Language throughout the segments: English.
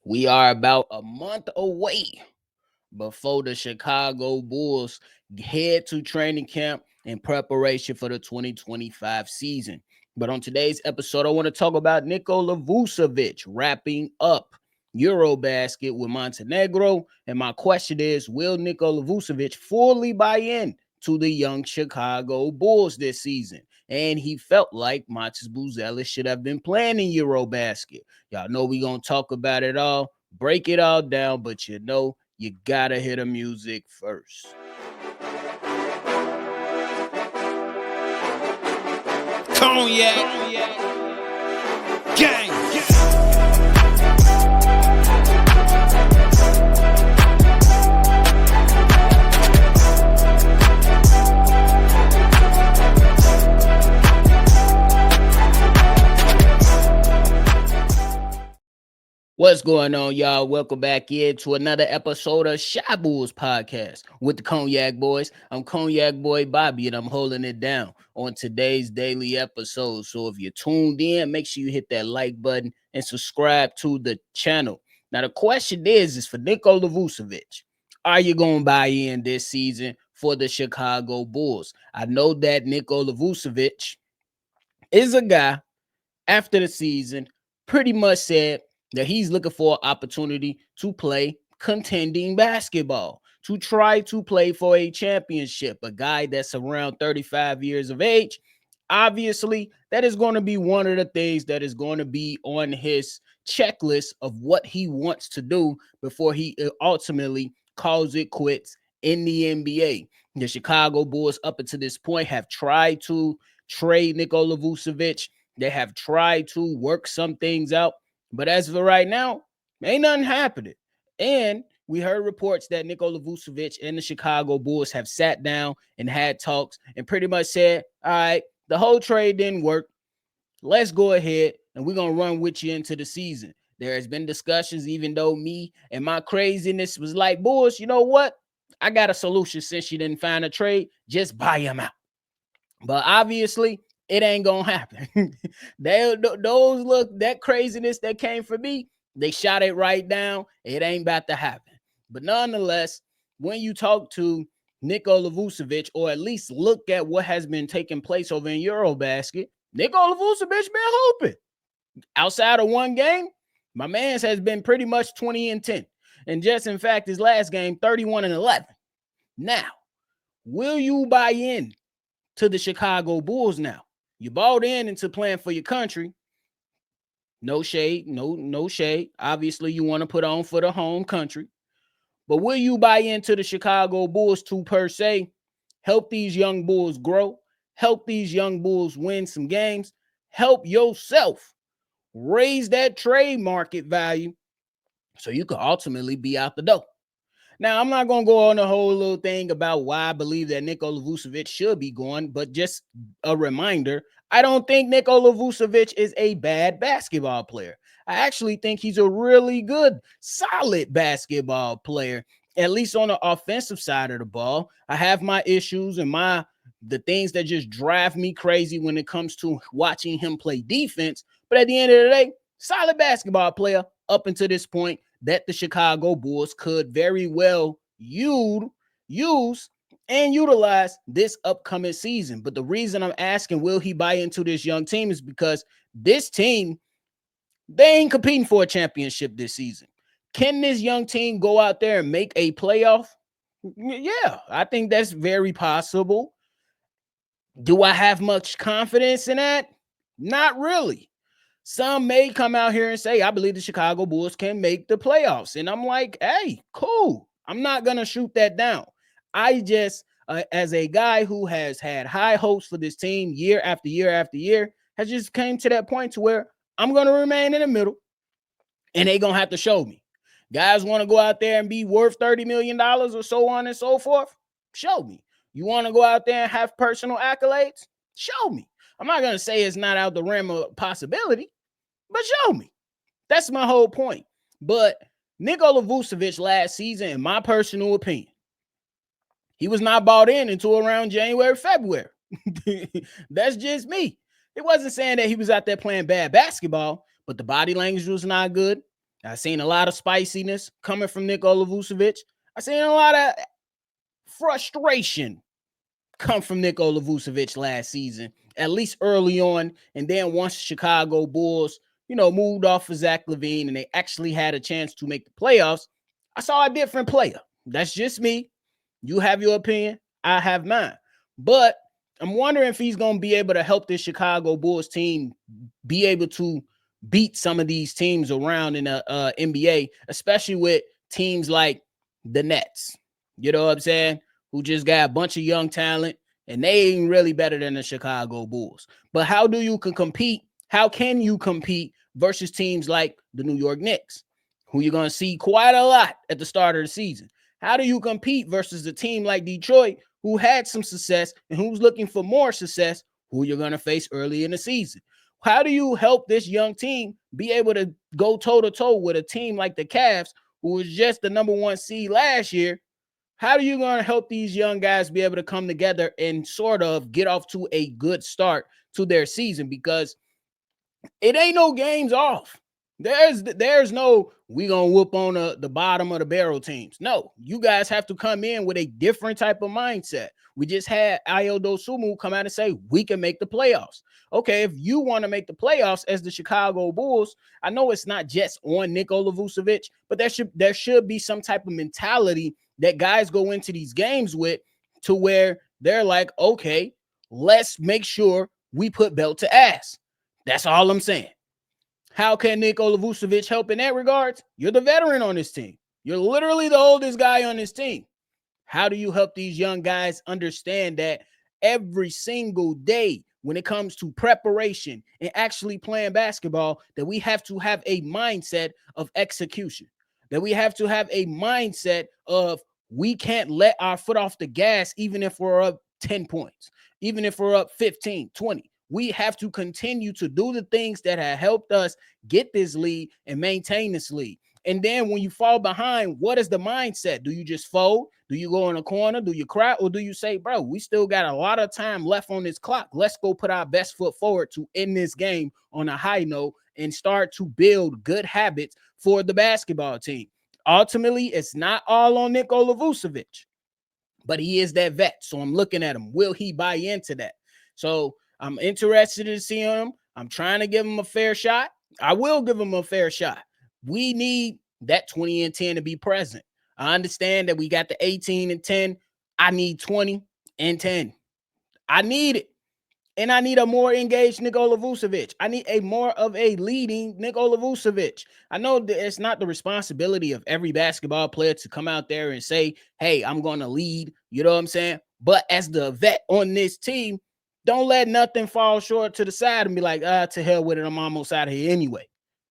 We are about a month away before the Chicago Bulls head to training camp in preparation for the 2025 season. But on today's episode, I want to talk about Nikola Vucevic wrapping up Eurobasket with Montenegro. And my question is, will Nikola Vucevic fully buy in to the young Chicago Bulls this season? And he felt like Matas Buzelis should have been playing in Eurobasket. Y'all know we're going to talk about it all, break it all down, but you gotta hear the music first. Cognac, gang. What's going on, y'all? Welcome back in to another episode of Shy Bulls Podcast with the Cognac Boys. I'm Cognac Boy Bobby, and I'm holding it down on today's daily episode. So if you're tuned in, make sure you hit that like button and subscribe to the channel. Now, the question is for Nikola Vucevic, are you going to buy in this season for the Chicago Bulls? I know that Nikola Vucevic is a guy after the season pretty much said that he's looking for an opportunity to play contending basketball, to try to play for a championship. A guy that's around 35 years of age, obviously, that is going to be one of the things that is going to be on his checklist of what he wants to do before he ultimately calls it quits in the NBA. The Chicago Bulls, up until this point, have tried to trade Nikola Vucevic. They have tried to work some things out. But as for right now, ain't nothing happening. And we heard reports that Nikola Vucevic and the Chicago Bulls have sat down and had talks and pretty much said, all right, the whole trade didn't work. Let's go ahead and we're going to run with you into the season. There has been discussions, even though me and my craziness was like, Bulls, you know what? I got a solution since you didn't find a trade. Just buy him out. But obviously, it ain't gonna happen. That craziness that came for me, they shot it right down. It ain't about to happen. But nonetheless, when you talk to Nikola Vucevic, or at least look at what has been taking place over in Eurobasket, Nikola Vucevic been hooping. Outside of one game, my man's has been pretty much 20-10. And just in fact, his last game, 31-11. Now, will you buy in to the Chicago Bulls now? You bought into playing for your country. No shade, no shade. Obviously, you want to put on for the home country. But will you buy into the Chicago Bulls to, per se, help these young Bulls grow, help these young Bulls win some games, help yourself raise that trade market value so you can ultimately be out the door? Now, I'm not going to go on a whole little thing about why I believe that Nikola Vucevic should be going, but just a reminder, I don't think Nikola Vucevic is a bad basketball player. I actually think he's a really good, solid basketball player, at least on the offensive side of the ball. I have my issues and the things that just drive me crazy when it comes to watching him play defense. But at the end of the day, solid basketball player up until this point that the Chicago Bulls could very well use and utilize this upcoming season. But the reason I'm asking, will he buy into this young team, is because this team, they ain't competing for a championship this season. Can this young team go out there and make a playoff? Yeah, I think that's very possible. Do I have much confidence in that? Not really. Some may come out here and say, I believe the Chicago Bulls can make the playoffs. And I'm like, hey, cool. I'm not going to shoot that down. I just, as a guy who has had high hopes for this team year after year after year, has just came to that point to where I'm going to remain in the middle and they're going to have to show me. Guys want to go out there and be worth $30 million or so on and so forth? Show me. You want to go out there and have personal accolades? Show me. I'm not going to say it's not out the realm of possibility, but show me. That's my whole point. But Nikola Vucevic last season, in my personal opinion, he was not bought in until around January, February. That's just me. It wasn't saying that he was out there playing bad basketball, but the body language was not good. I've seen a lot of spiciness coming from Nikola Vucevic. I've seen a lot of frustration come from Nikola Vucevic last season, at least early on. And then once Chicago Bulls, moved off of Zach LaVine and they actually had a chance to make the playoffs, I saw a different player. That's just me. You have your opinion. I have mine. But I'm wondering if he's going to be able to help this Chicago Bulls team be able to beat some of these teams around in the NBA, especially with teams like the Nets. You know what I'm saying? Who just got a bunch of young talent, and they ain't really better than the Chicago Bulls. But how do you compete? How can you compete versus teams like the New York Knicks, who you're going to see quite a lot at the start of the season? How do you compete versus a team like Detroit, who had some success and who's looking for more success, who you're going to face early in the season? How do you help this young team be able to go toe-to-toe with a team like the Cavs, who was just the number 1 seed last year? How are you going to help these young guys be able to come together and sort of get off to a good start to their season? Because it ain't no games off. There's no we gonna whoop on the bottom of the barrel teams. No, you guys have to come in with a different type of mindset. We just had Ayo Dosunmu come out and say we can make the playoffs. Okay, if you want to make the playoffs as the Chicago Bulls, I know it's not just on Nikola Vucevic, but there should be some type of mentality that guys go into these games with, to where they're like, okay, let's make sure we put belt to ass. That's all I'm saying. How can Nikola Vucevic help in that regard? You're the veteran on this team. You're literally the oldest guy on this team. How do you help these young guys understand that every single day when it comes to preparation and actually playing basketball, that we have to have a mindset of execution, that we have to have a mindset of we can't let our foot off the gas even if we're up 10 points, even if we're up 15, 20. We have to continue to do the things that have helped us get this lead and maintain this lead. And then when you fall behind, what is the mindset? Do you just fold? Do you go in a corner? Do you cry? Or do you say, bro, we still got a lot of time left on this clock. Let's go put our best foot forward to end this game on a high note and start to build good habits for the basketball team. Ultimately, it's not all on Nikola Vucevic, but he is that vet. So I'm looking at him. Will he buy into that? So I'm interested in seeing him. I'm trying to give him a fair shot. I will give him a fair shot. We need that 20 and 10 to be present. I understand that we got the 18 and 10. I need 20 and 10. I need it. And I need a more engaged Nikola Vucevic. I need a more of a leading Nikola Vucevic. I know that it's not the responsibility of every basketball player to come out there and say, hey, I'm going to lead. You know what I'm saying? But as the vet on this team, don't let nothing fall short to the side and be like, to hell with it. I'm almost out of here anyway.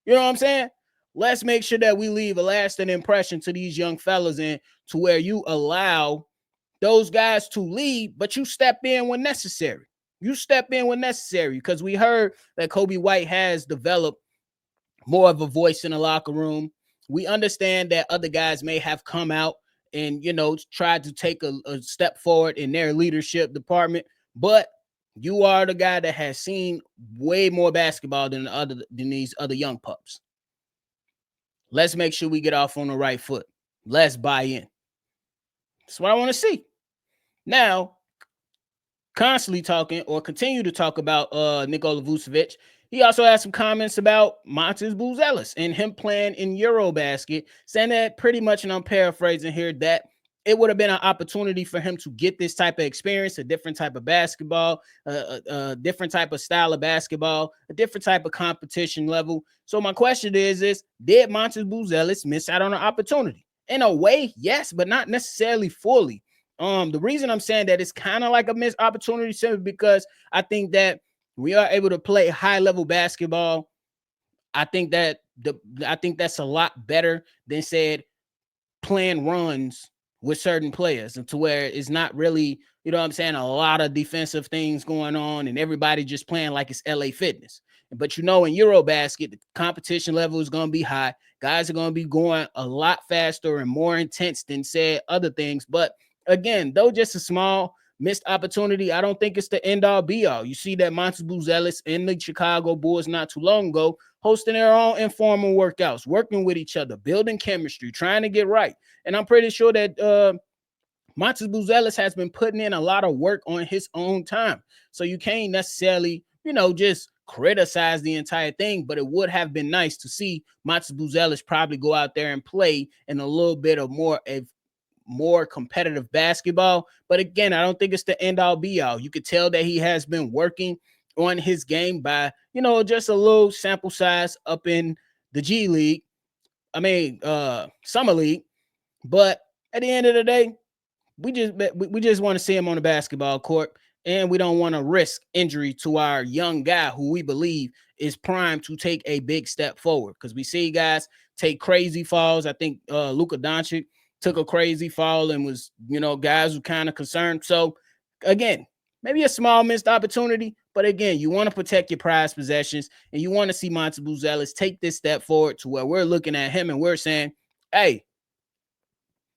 You know what I'm saying? Let's make sure that we leave a lasting impression to these young fellas, and to where you allow those guys to lead, but you step in when necessary. You step in when necessary, because we heard that Kobe White has developed more of a voice in the locker room. We understand that other guys may have come out and, tried to take a step forward in their leadership department, but you are the guy that has seen way more basketball than these other young pups. Let's make sure we get off on the right foot. Let's buy in. That's what I want to see. Now, constantly talking or continue to talk about Nikola Vucevic, he also had some comments about Matas Buzelis and him playing in Eurobasket, saying that pretty much, and I'm paraphrasing here, that it would have been an opportunity for him to get this type of experience, a different type of basketball, a different type of style of basketball, a different type of competition level. So my question is, did Matas Buzelis miss out on an opportunity? In a way, yes, but not necessarily fully. The reason I'm saying that it's kind of like a missed opportunity simply because I think that we are able to play high level basketball. I think that's a lot better than said playing runs with certain players, and to where it's not really, you know what I'm saying, a lot of defensive things going on and everybody just playing like it's LA Fitness. But in Eurobasket, the competition level is going to be high. Guys are going to be going a lot faster and more intense than said other things. But again, though just a small missed opportunity, I don't think it's the end all be all. You see that Matas Buzelis in the Chicago Bulls not too long ago hosting their own informal workouts, working with each other, building chemistry, trying to get right. And I'm pretty sure that Matas Buzelis has been putting in a lot of work on his own time. So you can't necessarily, just criticize the entire thing, but it would have been nice to see Matas Buzelis probably go out there and play in a little bit of more competitive basketball. But again, I don't think it's the end all be all. You could tell that he has been working on his game by, just a little sample size up in the G League. Summer League. But at the end of the day, we just want to see him on the basketball court, and we don't want to risk injury to our young guy who we believe is primed to take a big step forward, because we see guys take crazy falls. I think Luka Doncic took a crazy fall and was, guys were kind of concerned. So again, maybe a small missed opportunity, but again, you want to protect your prized possessions, and you want to see Matas Buzelis take this step forward to where we're looking at him and we're saying, hey,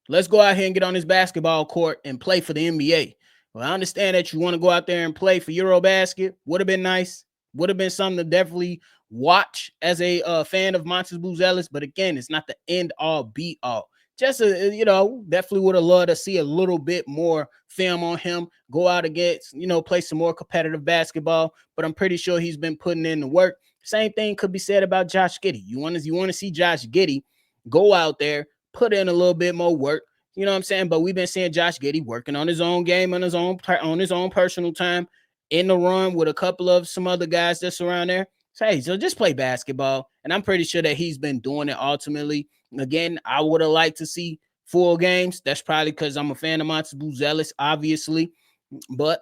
let's go out here and get on this basketball court and play for the NBA. Well, I understand that you want to go out there and play for Eurobasket. Would have been nice. Would have been something to definitely watch as a fan of Matas Buzelis. But again, it's not the end all be all. Just, definitely would have loved to see a little bit more film on him. Go out against, play some more competitive basketball. But I'm pretty sure he's been putting in the work. Same thing could be said about Josh Giddey. You want to see Josh Giddey go out there, put in a little bit more work, you know what I'm saying? But we've been seeing Josh Giddey working on his own game, on his own personal time, in the run with a couple of some other guys that's around there. So just play basketball. And I'm pretty sure that he's been doing it ultimately. Again, I would have liked to see full games. That's probably because I'm a fan of Matas Buzelis, obviously. But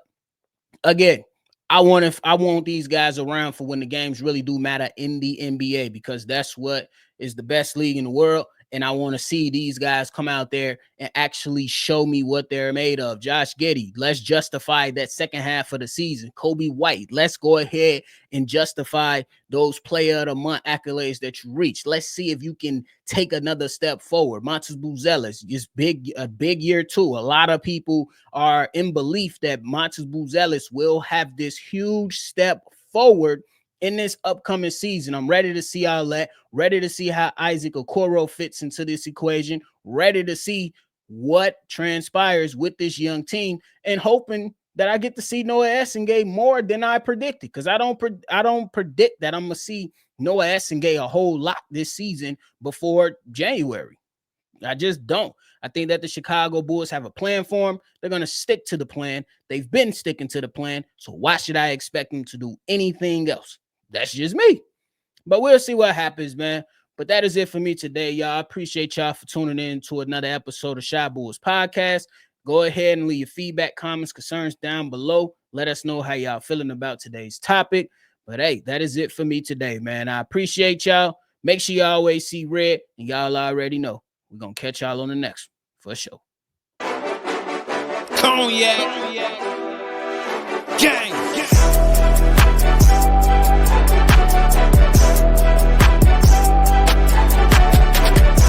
again, I want these guys around for when the games really do matter in the NBA, because that's what is the best league in the world. And I want to see these guys come out there and actually show me what they're made of. Josh Giddey, let's justify that second half of the season. Kobe White, let's go ahead and justify those player of the month accolades that you reached. Let's see if you can take another step forward. Matas Buzelis is a big year too. A lot of people are in belief that Matas Buzelis will have this huge step forward in this upcoming season. I'm ready to see all that, ready to see how Isaac Okoro fits into this equation, ready to see what transpires with this young team, and hoping that I get to see Noa Essengue more than I predicted, because I don't predict that I'm going to see Noa Essengue a whole lot this season before January. I just don't. I think that the Chicago Bulls have a plan for him. They're going to stick to the plan. They've been sticking to the plan, so why should I expect them to do anything else? That's just me. But we'll see what happens, man. But that is it for me today, y'all. I appreciate y'all for tuning in to another episode of Shy Bulls Podcast. Go ahead and leave your feedback, comments, concerns down below. Let us know how y'all feeling about today's topic. But hey, that is it for me today, man. I appreciate y'all. Make sure you always see red, and y'all already know we're going to catch y'all on the next one for sure. Cognac.